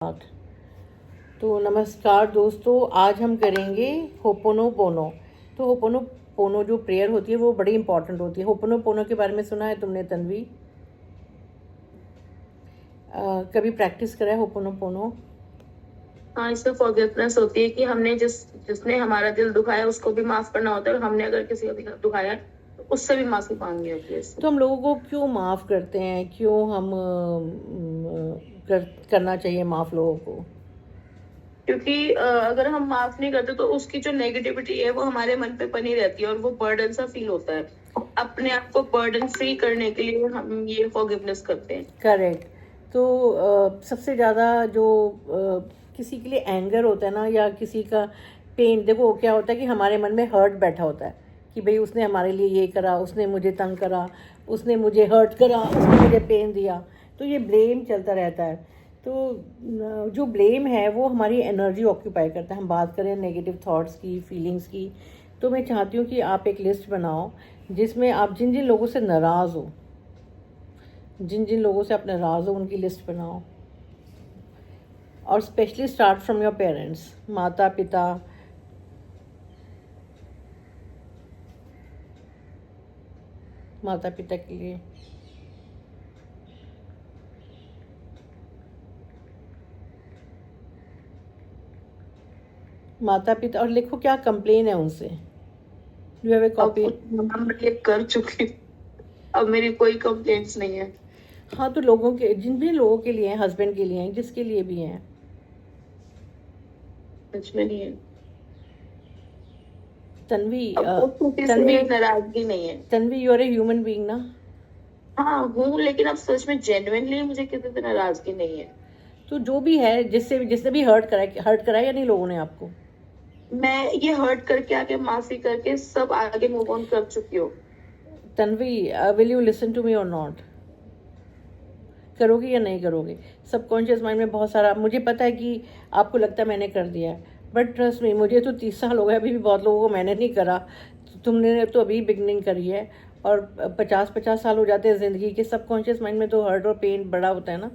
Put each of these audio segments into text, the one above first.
बात। तो नमस्कार दोस्तों, आज हम करेंगे होपोनोपोनो। तो होपोनोपोनो जो प्रेयर होती है वो बड़ी इंपॉर्टेंट होती है। होपोनोपोनो के बारे में सुना है तुमने तन्वी? कभी प्रैक्टिस करा है होपोनोपोनो? हाँ, इससे फॉरगिवनेस होती है कि हमने जिसने हमारा दिल दुखाया उसको भी माफ करना होता है, और हमने अगर किसी को दुखाया तो उससे भी माफी मांगनी होती है इससे। तो हम लोगों को क्यों माफ़ करते हैं? क्यों हम करना चाहिए माफ़ लोगों को? क्योंकि अगर हम माफ नहीं करते तो उसकी जो नेगेटिविटी है वो हमारे मन पे बनी रहती है और वो बर्डन सा फील होता है। अपने आप को बर्डन फ्री करने के लिए हम ये फॉरगिवनेस करते हैं। करेक्ट। तो सबसे ज़्यादा जो किसी के लिए एंगर होता है ना, या किसी का पेन, देखो क्या होता है कि हमारे मन में हर्ट बैठा होता है कि भाई उसने हमारे लिए ये करा, उसने मुझे तंग करा, उसने मुझे हर्ट करा, उसने मुझे पेन दिया। तो ये ब्लेम चलता रहता है। तो जो ब्लेम है वो हमारी एनर्जी ऑक्यूपाई करता है। हम बात करें नेगेटिव थॉट्स की, फीलिंग्स की, तो मैं चाहती हूँ कि आप एक लिस्ट बनाओ जिसमें आप जिन जिन लोगों से नाराज़ हो, जिन जिन लोगों से आप नाराज़ हो, उनकी लिस्ट बनाओ। और specially start from your parents, माता पिता, माता पिता के लिए। माता पिता, और लिखो क्या कंप्लेन है उनसे। यू हैव ए अब कॉपी? मैं ये कर चुकी हूँ, अब मेरी कोई कंप्लेंट्स नहीं है। हाँ, तो लोगों के, जिन भी लोगों के लिए हैं, हस्बैंड के लिए हैं, जिसके लिए भी हैं। सच में नहीं है। तन्वी, अब वो किसी तन्वी, से नाराजगी नहीं है। Tanvi, you are a human being ना? हाँ हूँ, लेकिन अब सच में जेन्युइनली मुझे किसी से नाराजगी नहीं है। तो जो भी है, जिससे जिसने भी हर्ट कराया या नहीं लोगों ने आपको? मैं ये हर्ट करके आके माफी करके सब आगे मूव ऑन कर चुकी हूँ। Tanvi, will you listen to me और नॉट? करोगे या नहीं करोगे? सबकॉन्शियस माइंड में बहुत सारा, मुझे पता है कि आपको लगता है मैंने कर दिया है, बट ट्रस्ट मी, मुझे तो 30 साल हो गए, अभी भी बहुत लोगों को मैंने नहीं करा। तुमने तो अभी बिगनिंग करी है। और 50-50 साल हो जाते हैं ज़िंदगी के। सबकॉन्शियस माइंड में तो हर्ट और पेन बड़ा होता है ना।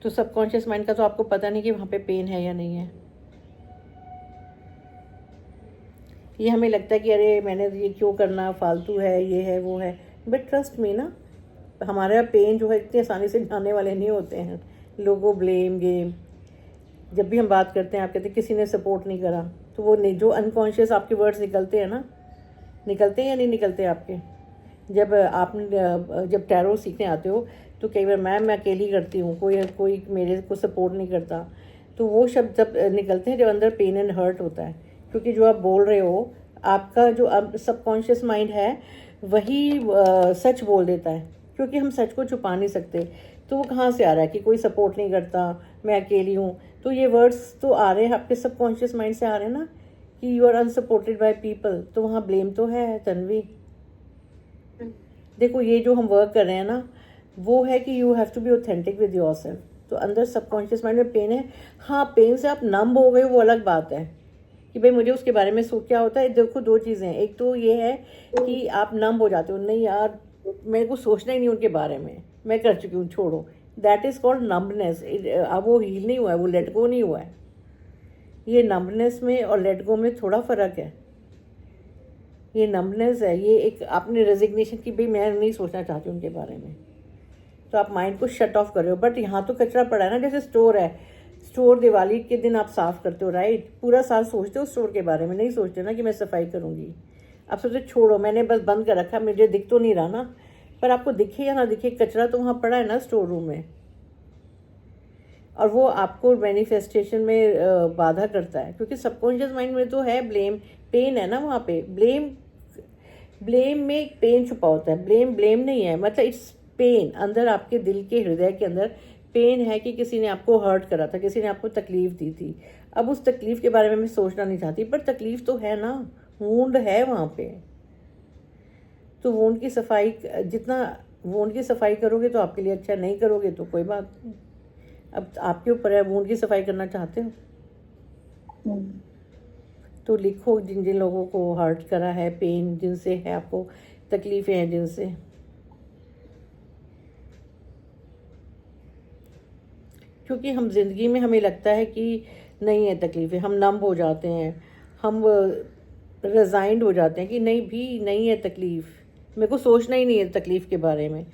तो सबकॉन्शियस माइंड का तो आपको पता नहीं कि वहाँ पे पेन है या नहीं है। ये हमें लगता है कि अरे मैंने ये क्यों करना, फालतू है, ये है, वो है। बट ट्रस्ट मी ना, हमारा पेन जो है इतनी आसानी से जाने वाले नहीं होते हैं। लोगों ब्लेम गेम, जब भी हम बात करते हैं आप कहते हैं किसी ने सपोर्ट नहीं करा, तो वो नहीं, जो अनकॉन्शियस आपके वर्ड्स निकलते हैं ना, निकलते हैं या नहीं निकलते आपके? जब टैरो सीखने आते हो तो कई बार मैं अकेली करती हूँ, कोई कोई मेरे को सपोर्ट नहीं करता। तो वो शब्द जब निकलते हैं, जब अंदर पेन एंड हर्ट होता है, क्योंकि जो आप बोल रहे हो, आपका जो अब सबकॉन्शियस माइंड है वही सच बोल देता है, क्योंकि हम सच को छुपा नहीं सकते। तो वो कहाँ से आ रहा है कि कोई सपोर्ट नहीं करता, मैं अकेली हूँ? तो ये वर्ड्स तो आ रहे हैं आपके सबकॉन्शियस माइंड से, आ रहे हैं ना कि you are unsupported by people. तो वहाँ ब्लेम तो है तन्वी। देखो, ये जो हम वर्क कर रहे हैं ना, वो है कि you have to be authentic with yourself. तो अंदर सबकॉन्शियस माइंड में पेन है। हाँ, पेन से आप नंब हो गए वो अलग बात है कि भाई मुझे उसके बारे में सोच, क्या होता है, देखो दो चीज़ें हैं। एक तो ये है कि आप नंब हो जाते हो, नहीं यार मेरे को सोचना ही नहीं उनके बारे में, मैं कर चुकी हूँ, छोड़ो। That is called numbness. अब वो हील नहीं हुआ है, वो लेट गो नहीं हुआ है। ये नंबनेस में और लेट गो में थोड़ा फ़र्क है। ये नंबनेस है, ये एक आपने रेजिग्नेशन की, भाई मैं नहीं सोचना चाहती उनके बारे में, तो आप माइंड को शट ऑफ कर रहे हो। बट यहाँ तो कचरा पड़ा है ना, जैसे स्टोर है, स्टोर दिवाली के दिन आप साफ़ करते हो, राइट? पूरा साल सोचते हो स्टोर के बारे में, नहीं सोचते ना कि मैं सफाई करूँगी। आप सोचते छोड़ो, मैंने बस बंद कर रखा, मुझे दिख तो नहीं रहा ना। पर आपको दिखे या ना दिखे, कचरा तो वहाँ पड़ा है ना स्टोर रूम में, और वो आपको मैनिफेस्टेशन में बाधा करता है, क्योंकि सबकॉन्शियस माइंड में तो है ब्लेम, पेन है ना वहाँ पे। ब्लेम, ब्लेम में एक पेन छुपा होता है। ब्लेम ब्लेम नहीं है, मतलब इट्स पेन। अंदर आपके दिल के हृदय के अंदर पेन है कि किसी ने आपको हर्ट करा था, किसी ने आपको तकलीफ दी थी। अब उस तकलीफ के बारे में मैं सोचना नहीं चाहती, पर तकलीफ तो है ना, वूंड है वहाँ पे। तो वूंड की सफाई, जितना वूंड की सफाई करोगे तो आपके लिए अच्छा, नहीं करोगे तो कोई बात नहीं। अब आपके ऊपर है, वूंड की सफाई करना चाहते हो तो लिखो जिन जिन लोगों को हर्ट करा है, पेन जिनसे है आपको, तकलीफ़ें हैं जिनसे। क्योंकि हम ज़िंदगी में हमें लगता है कि नहीं है तकलीफ़ें, हम नम हो जाते हैं, हम रिज़ाइंड हो जाते हैं कि नहीं भी नहीं है तकलीफ़, मेरे को सोचना ही नहीं है तकलीफ़ के बारे में।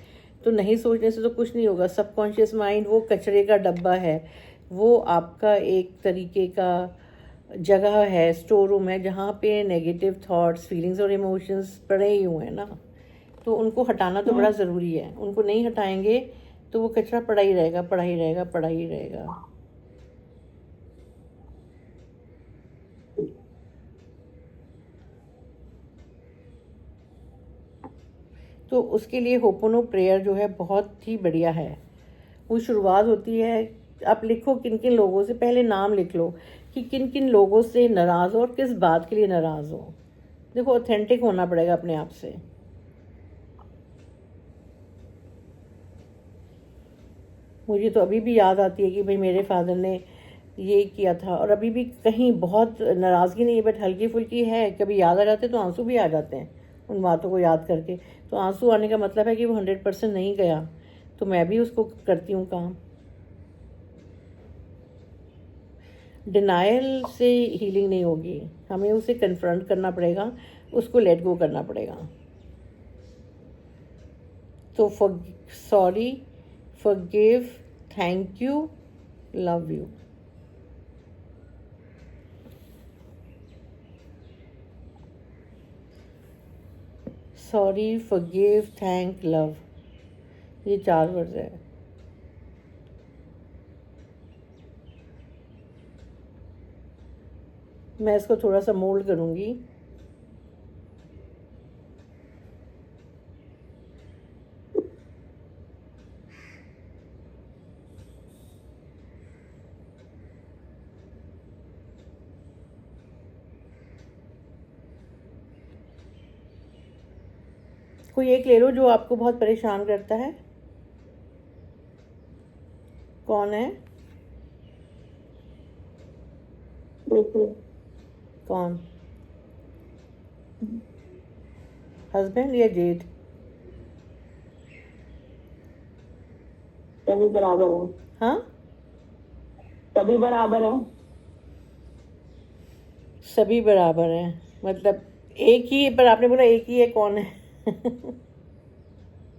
तो नहीं सोचने से तो कुछ नहीं होगा। सबकॉन्शियस माइंड वो कचरे का डब्बा है, वो आपका एक तरीके का जगह है, स्टोर रूम है, जहाँ पे नेगेटिव थॉट्स, फीलिंग्स और इमोशंस पड़े ही हुए हैं ना। तो उनको हटाना तो बड़ा ज़रूरी है। उनको नहीं हटाएंगे तो वो कचरा पड़ा ही रहेगा, पड़ा ही रहेगा, पड़ा ही रहेगा। तो उसके लिए होपोनो प्रेयर जो है बहुत ही बढ़िया है। वो शुरुआत होती है, आप लिखो किन किन लोगों से, पहले नाम लिख लो कि किन किन लोगों से नाराज़ हो और किस बात के लिए नाराज़ हो। देखो ऑथेंटिक होना पड़ेगा अपने आप से। मुझे तो अभी भी याद आती है कि भाई मेरे फादर ने ये किया था, और अभी भी कहीं बहुत नाराज़गी नहीं है, बट हल्की फुल्की है। कभी याद आ जाते तो आंसू भी आ जाते हैं उन बातों को याद करके। तो आंसू आने का मतलब है कि वो 100% नहीं गया, तो मैं भी उसको करती हूँ काम। डिनायल से हीलिंग नहीं होगी, हमें उसे कन्फ्रंट करना पड़ेगा, उसको लेट गो करना पड़ेगा। तो sorry, forgive, thank you, love you. Sorry, forgive, thank, love, ये 4 वर्ड है। मैं इसको थोड़ा सा मोल्ड करूँगी। कोई एक ले लो जो आपको बहुत परेशान करता है। कौन है? कौन? हस्बैंड या जेठ? सभी बराबर है। हाँ, सभी बराबर है। सभी बराबर हैं मतलब एक ही, पर आपने बोला एक ही है, कौन है?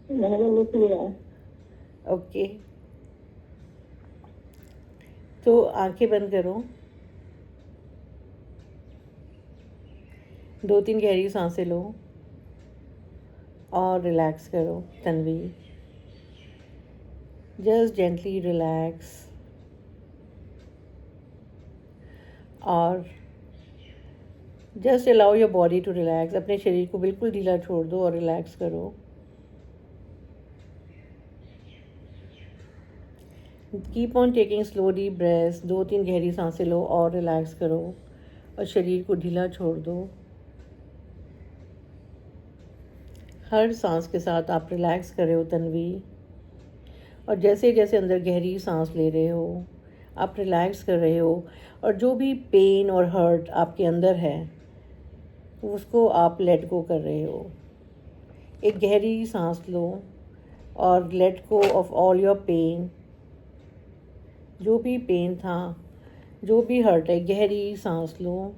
मैंने तो लिख लिया है। ओके, तो आंखें बंद करो, 2-3 गहरी सांसें लो और रिलैक्स करो तन्वी। जस्ट जेंटली रिलैक्स और just allow your body to relax. अपने शरीर को बिल्कुल ढीला छोड़ दो और रिलैक्स करो। Keep on taking slow deep breaths. 2-3 गहरी सांसें लो और रिलैक्स करो और शरीर को ढीला छोड़ दो। हर सांस के साथ आप रिलैक्स कर रहे हो तन्वी, और जैसे जैसे अंदर गहरी सांस ले रहे हो आप रिलैक्स कर रहे हो, और जो भी पेन और हर्ट आपके अंदर है उसको आप लेट गो कर रहे हो। एक गहरी सांस लो और let go of all your pain. जो भी पेन था, जो भी हर्ट है, गहरी सांस लो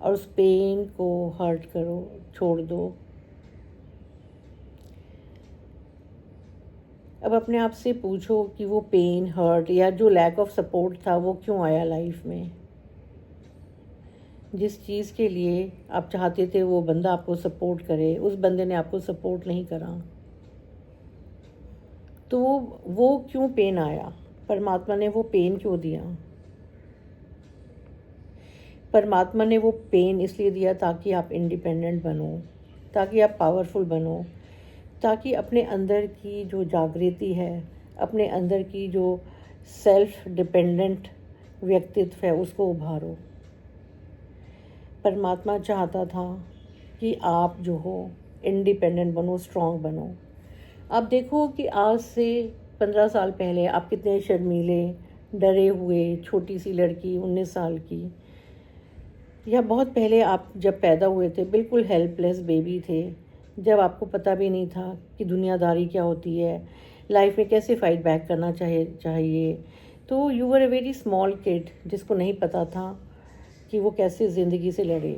और उस पेन को हर्ट करो, छोड़ दो। अब अपने आप से पूछो कि वो पेन, हर्ट या जो लैक ऑफ सपोर्ट था वो क्यों आया लाइफ में। जिस चीज़ के लिए आप चाहते थे वो बंदा आपको सपोर्ट करे, उस बंदे ने आपको सपोर्ट नहीं करा, तो वो क्यों पेन आया? परमात्मा ने वो पेन क्यों दिया? परमात्मा ने वो पेन इसलिए दिया ताकि आप इंडिपेंडेंट बनो, ताकि आप पावरफुल बनो, ताकि अपने अंदर की जो जागृति है, अपने अंदर की जो सेल्फ डिपेंडेंट व्यक्तित्व है उसको उभारो। परमात्मा चाहता था कि आप जो हो इंडिपेंडेंट बनो, स्ट्रांग बनो। आप देखो कि आज से 15 साल पहले आप कितने शर्मीले, डरे हुए, छोटी सी लड़की 19 साल की, या बहुत पहले आप जब पैदा हुए थे बिल्कुल हेल्पलेस बेबी थे, जब आपको पता भी नहीं था कि दुनियादारी क्या होती है, लाइफ में कैसे फ़ाइट बैक करना चाहिए, तो you were a very small kid जिसको नहीं पता था कि वो कैसे ज़िंदगी से लड़े।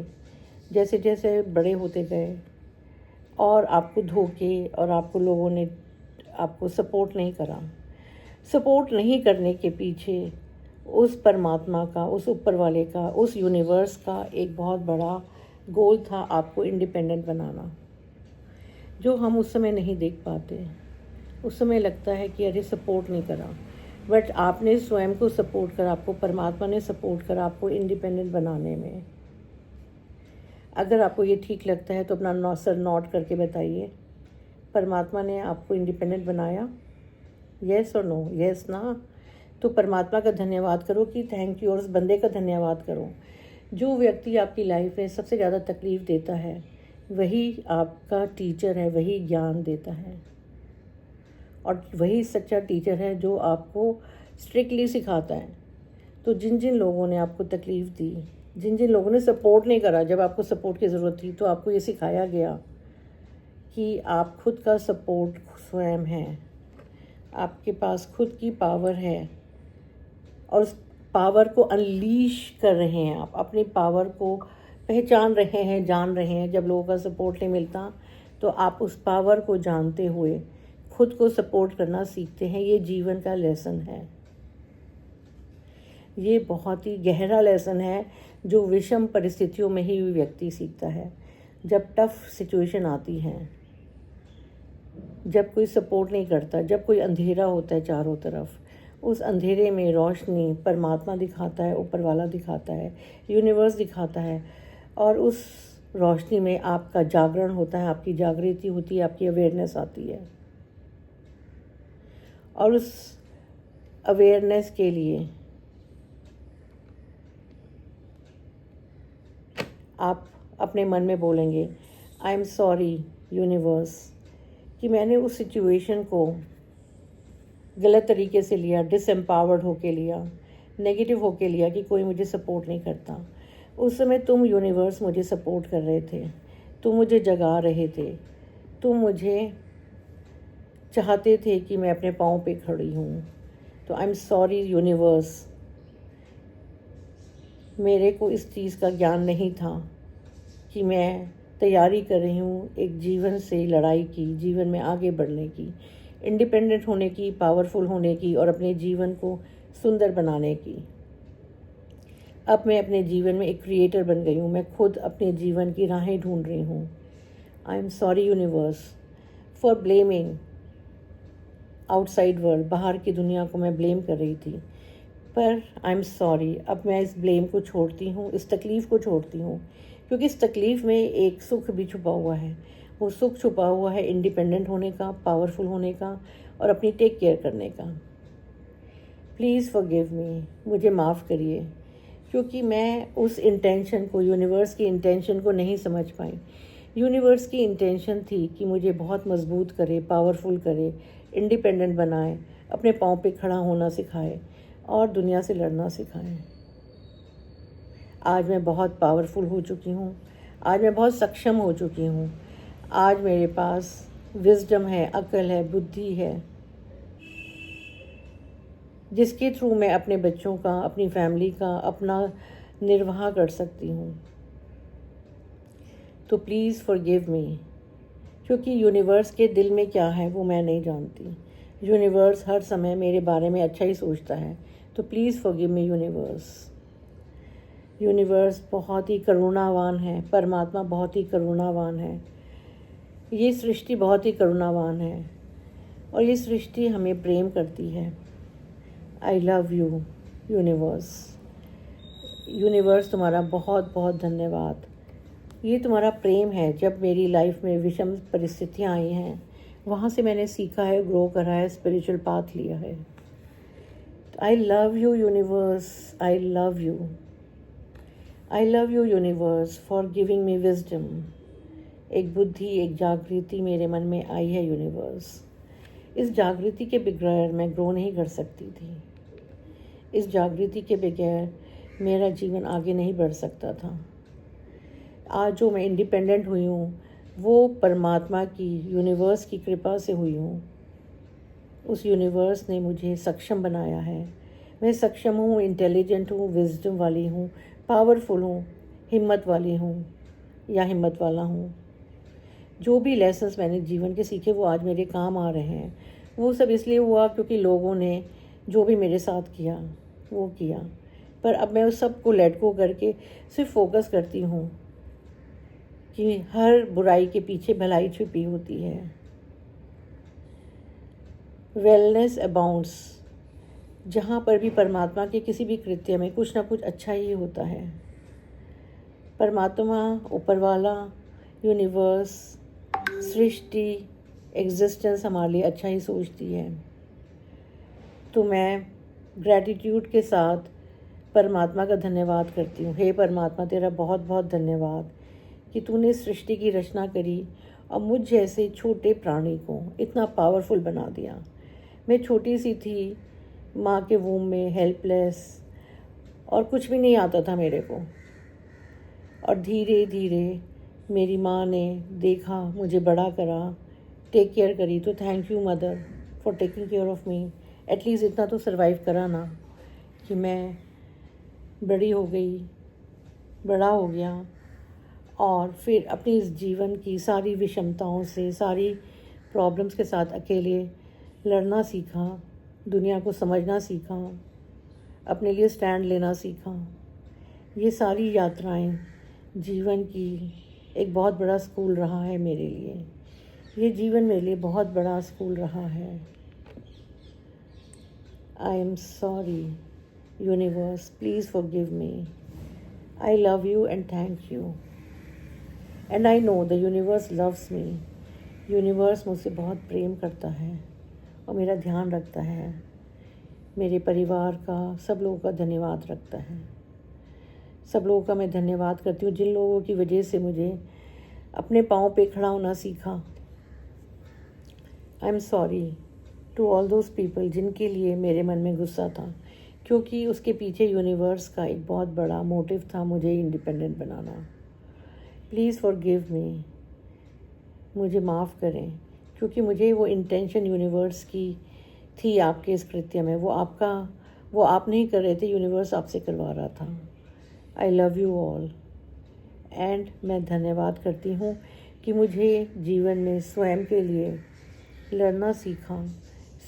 जैसे जैसे बड़े होते गए और आपको धोखे और आपको लोगों ने आपको सपोर्ट नहीं करा। सपोर्ट नहीं करने के पीछे उस परमात्मा का, उस ऊपर वाले का, उस यूनिवर्स का एक बहुत बड़ा गोल था, आपको इंडिपेंडेंट बनाना, जो हम उस समय नहीं देख पाते। उस समय लगता है कि अरे सपोर्ट नहीं करा, बट आपने स्वयं को सपोर्ट करा, आपको परमात्मा ने सपोर्ट करा आपको इंडिपेंडेंट बनाने में। अगर आपको ये ठीक लगता है तो अपना सर नोट करके बताइए, परमात्मा ने आपको इंडिपेंडेंट बनाया? येस और नो? येस ना? तो परमात्मा का धन्यवाद करो कि थैंक यू, और उस बंदे का धन्यवाद करो। जो व्यक्ति आपकी लाइफ में सबसे ज़्यादा तकलीफ़ देता है वही आपका टीचर है, वही ज्ञान देता है, और वही सच्चा टीचर है जो आपको स्ट्रिक्टली सिखाता है। तो जिन जिन लोगों ने आपको तकलीफ़ दी, जिन जिन लोगों ने सपोर्ट नहीं करा जब आपको सपोर्ट की ज़रूरत थी, तो आपको ये सिखाया गया कि आप खुद का सपोर्ट स्वयं हैं, आपके पास खुद की पावर है, और उस पावर को अनलीश कर रहे हैं। आप अपनी पावर को पहचान रहे हैं, जान रहे हैं। जब लोगों का सपोर्ट नहीं मिलता तो आप उस पावर को जानते हुए खुद को सपोर्ट करना सीखते हैं। ये जीवन का लेसन है, ये बहुत ही गहरा लेसन है जो विषम परिस्थितियों में ही व्यक्ति सीखता है। जब टफ सिचुएशन आती है, जब कोई सपोर्ट नहीं करता, जब कोई अंधेरा होता है चारों तरफ, उस अंधेरे में रोशनी परमात्मा दिखाता है, ऊपर वाला दिखाता है, यूनिवर्स दिखाता है, और उस रोशनी में आपका जागरण होता है, आपकी जागृति होती है, आपकी अवेयरनेस आती है। और उस अवेयरनेस के लिए आप अपने मन में बोलेंगे, आई एम सॉरी यूनिवर्स कि मैंने उस सिचुएशन को गलत तरीके से लिया, डिसएम्पावर्ड होके लिया, नेगेटिव होके लिया कि कोई मुझे सपोर्ट नहीं करता। उस समय तुम यूनिवर्स मुझे सपोर्ट कर रहे थे, तुम मुझे जगा रहे थे, तुम मुझे चाहते थे कि मैं अपने पाँव पे खड़ी हूँ। तो आई एम सॉरी यूनिवर्स, मेरे को इस चीज़ का ज्ञान नहीं था कि मैं तैयारी कर रही हूँ एक जीवन से लड़ाई की, जीवन में आगे बढ़ने की, इंडिपेंडेंट होने की, पावरफुल होने की, और अपने जीवन को सुंदर बनाने की। अब मैं अपने जीवन में एक क्रिएटर बन गई हूँ, मैं खुद अपने जीवन की राहें ढूंढ रही हूँ। आई am sorry universe for blaming outside world, बाहर की दुनिया को मैं ब्लेम कर रही थी, पर आई एम सॉरी, अब मैं इस ब्लेम को छोड़ती हूँ, इस तकलीफ़ को छोड़ती हूँ, क्योंकि इस तकलीफ़ में एक सुख भी छुपा हुआ है। वो सुख छुपा हुआ है इंडिपेंडेंट होने का, पावरफुल होने का, और अपनी टेक केयर करने का। प्लीज़ फॉरगिव मी, मुझे माफ़ करिए, क्योंकि मैं उस इंटेंशन को, यूनिवर्स की इंटेंशन को नहीं समझ पाई। यूनिवर्स की इंटेंशन थी कि मुझे बहुत मजबूत करे, पावरफुल करे, इंडिपेंडेंट बनाए, अपने पाँव पे खड़ा होना सिखाए और दुनिया से लड़ना सिखाए। आज मैं बहुत पावरफुल हो चुकी हूँ, आज मैं बहुत सक्षम हो चुकी हूँ, आज मेरे पास विजडम है, अक्ल है, बुद्धि है, जिसके थ्रू मैं अपने बच्चों का, अपनी फैमिली का अपना निर्वाह कर सकती हूँ। तो प्लीज़ फॉरगिव मी, क्योंकि यूनिवर्स के दिल में क्या है वो मैं नहीं जानती। यूनिवर्स हर समय मेरे बारे में अच्छा ही सोचता है, तो please forgive me universe. Universe बहुत ही करुणावान है, परमात्मा बहुत ही करुणावान है, ये सृष्टि बहुत ही करुणावान है, और ये सृष्टि हमें प्रेम करती है। I love you universe. Universe तुम्हारा बहुत बहुत धन्यवाद। ये तुम्हारा प्रेम है। जब मेरी लाइफ में विषम परिस्थितियाँ आई हैं, वहाँ से मैंने सीखा है, ग्रो करा है, स्पिरिचुअल पाथ लिया है। I love you universe, I love you. I love you universe for giving me wisdom. एक बुद्धि, एक जागृति मेरे मन में आई है यूनिवर्स। इस जागृति के बगैर मैं ग्रो नहीं कर सकती थी। इस जागृति के बगैर मेरा जीवन आगे नहीं बढ़ सकता था। आज जो मैं इंडिपेंडेंट हुई हूँ वो परमात्मा की, यूनिवर्स की कृपा से हुई हूँ। उस यूनिवर्स ने मुझे सक्षम बनाया है, मैं सक्षम हूँ, इंटेलिजेंट हूँ, विजडम वाली हूँ, पावरफुल हूँ, हिम्मत वाली हूँ या हिम्मत वाला हूँ। जो भी लेसन्स मैंने जीवन के सीखे वो आज मेरे काम आ रहे हैं। वो सब इसलिए हुआ क्योंकि लोगों ने जो भी मेरे साथ किया वो किया, पर अब मैं उस सब को लेट गो करके सिर्फ फोकस करती हूँ कि हर बुराई के पीछे भलाई छुपी होती है। Wellness abounds. जहाँ पर भी परमात्मा के किसी भी कृत्य में कुछ ना कुछ अच्छा ही होता है। परमात्मा, ऊपर वाला, यूनिवर्स, सृष्टि, एग्जिस्टेंस हमारे लिए अच्छा ही सोचती है। तो मैं ग्रैटिट्यूड के साथ परमात्मा का धन्यवाद करती हूँ। हे परमात्मा, तेरा बहुत बहुत धन्यवाद कि तूने सृष्टि की रचना करी और मुझ जैसे छोटे प्राणी को इतना पावरफुल बना दिया। मैं छोटी सी थी, माँ के वूम में, हेल्पलेस, और कुछ भी नहीं आता था मेरे को। और धीरे धीरे मेरी माँ ने देखा, मुझे बड़ा करा, टेक केयर करी। तो thank you mother for taking care of me. At least इतना तो सरवाइव करा ना कि मैं बड़ी हो गई, बड़ा हो गया, और फिर अपनी इस जीवन की सारी विषमताओं से, सारी प्रॉब्लम्स के साथ अकेले लड़ना सीखा, दुनिया को समझना सीखा, अपने लिए स्टैंड लेना सीखा। ये सारी यात्राएं जीवन की एक बहुत बड़ा स्कूल रहा है मेरे लिए। ये जीवन मेरे लिए बहुत बड़ा स्कूल रहा है। आई am sorry universe, please forgive me. I love you and thank you, and I know the universe loves me. Universe मुझसे बहुत प्रेम करता है और मेरा ध्यान रखता है, मेरे परिवार का, सब लोगों का धन्यवाद रखता है। सब लोगों का मैं धन्यवाद करती हूँ जिन लोगों की वजह से मुझे अपने पाँव पे खड़ा होना सीखा। I am sorry to all those people जिनके लिए मेरे मन में गुस्सा था, क्योंकि उसके पीछे यूनिवर्स का एक बहुत बड़ा मोटिव था, मुझे independent banana. Please forgive me, मुझे माफ़ करें, क्योंकि मुझे वो इंटेंशन यूनिवर्स की थी आपके इस कृत्य में। वो आप नहीं कर रहे थे, यूनिवर्स आपसे करवा रहा था। I love you all, and मैं धन्यवाद करती हूँ कि मुझे जीवन में स्वयं के लिए लड़ना सीखा,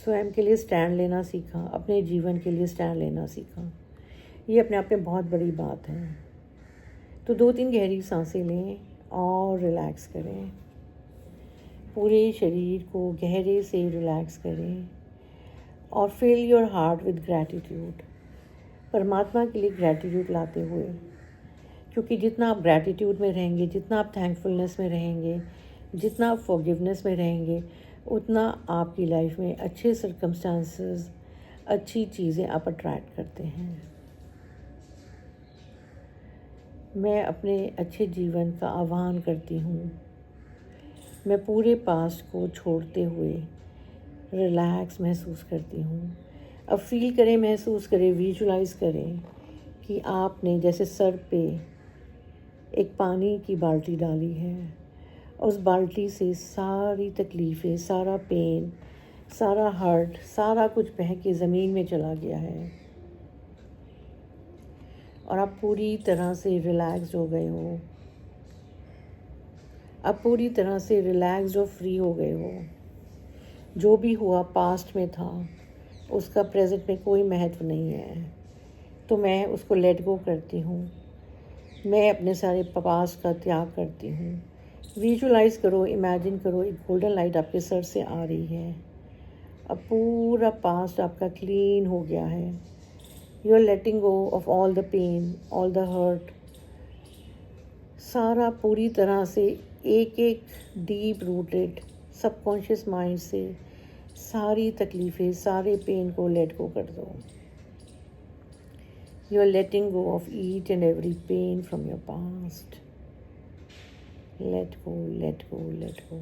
स्वयं के लिए स्टैंड लेना सीखा, अपने जीवन के लिए स्टैंड लेना सीखा। ये अपने आप में बहुत बड़ी बात है। तो 2-3 गहरी सांसें लें और रिलैक्स करें। पूरे शरीर को गहरे से रिलैक्स करें और fill your heart with gratitude. परमात्मा के लिए ग्रैटिट्यूड लाते हुए, क्योंकि जितना आप ग्रैटिट्यूड में रहेंगे, जितना आप थैंकफुलनेस में रहेंगे, जितना आप फॉरगिवनेस में रहेंगे, उतना आपकी लाइफ में अच्छे सर्कमस्टांसेस, अच्छी चीज़ें आप अट्रैक्ट करते हैं। मैं अपने अच्छे जीवन का आह्वान करती हूँ। मैं पूरे पास्ट को छोड़ते हुए रिलैक्स महसूस करती हूँ। अब फील करें, महसूस करें, विजुलाइज करें कि आपने जैसे सर पे एक पानी की बाल्टी डाली है, उस बाल्टी से सारी तकलीफ़ें, सारा पेन, सारा हर्ट, सारा कुछ बह के ज़मीन में चला गया है और आप पूरी तरह से रिलैक्स्ड हो गए हो। आप पूरी तरह से रिलैक्स्ड और फ्री हो गए हो। जो भी हुआ पास्ट में था, उसका प्रेजेंट में कोई महत्व नहीं है, तो मैं उसको लेट गो करती हूँ। मैं अपने सारे पास्ट का त्याग करती हूँ। विजुलाइज करो, इमेजिन करो, एक गोल्डन लाइट आपके सर से आ रही है। अब पूरा पास्ट आपका क्लीन हो गया है। You are letting go of all the pain, all the hurt. सारा पूरी तरह से एक एक डीप रूटेड सबकॉन्शियस माइंड से सारी तकलीफ़ें, सारे पेन को लेट गो कर दो। You are letting go of each and every pain from your past. Let go, let go, let go.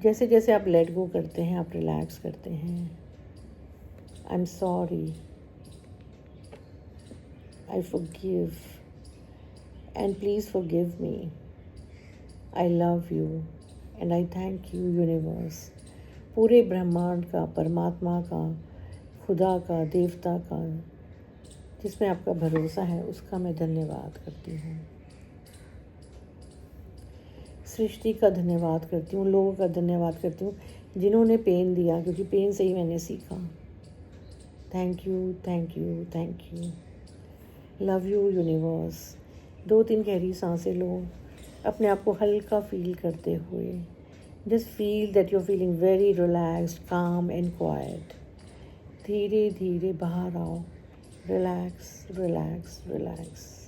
जैसे जैसे आप let go करते हैं, आप relax करते हैं। I'm sorry. I forgive. And please forgive me. I love you. And I thank you, universe. पूरे ब्रह्मांड का, परमात्मा का खुदा का, देवता का, जिसमें आपका भरोसा है, उसका मैं धन्यवाद करती हूँ। सृष्टि का धन्यवाद करती हूँ, लोगों का धन्यवाद करती हूँ जिन्होंने पेन दिया, क्योंकि पेन से ही मैंने सीखा। Thank you, thank you, thank you. Love you universe. 2-3 गहरी सांसें लो, अपने आप को हल्का फील करते हुए। Just feel that you are feeling very relaxed, calm and quiet. धीरे धीरे बाहर आओ। Relax, relax, relax.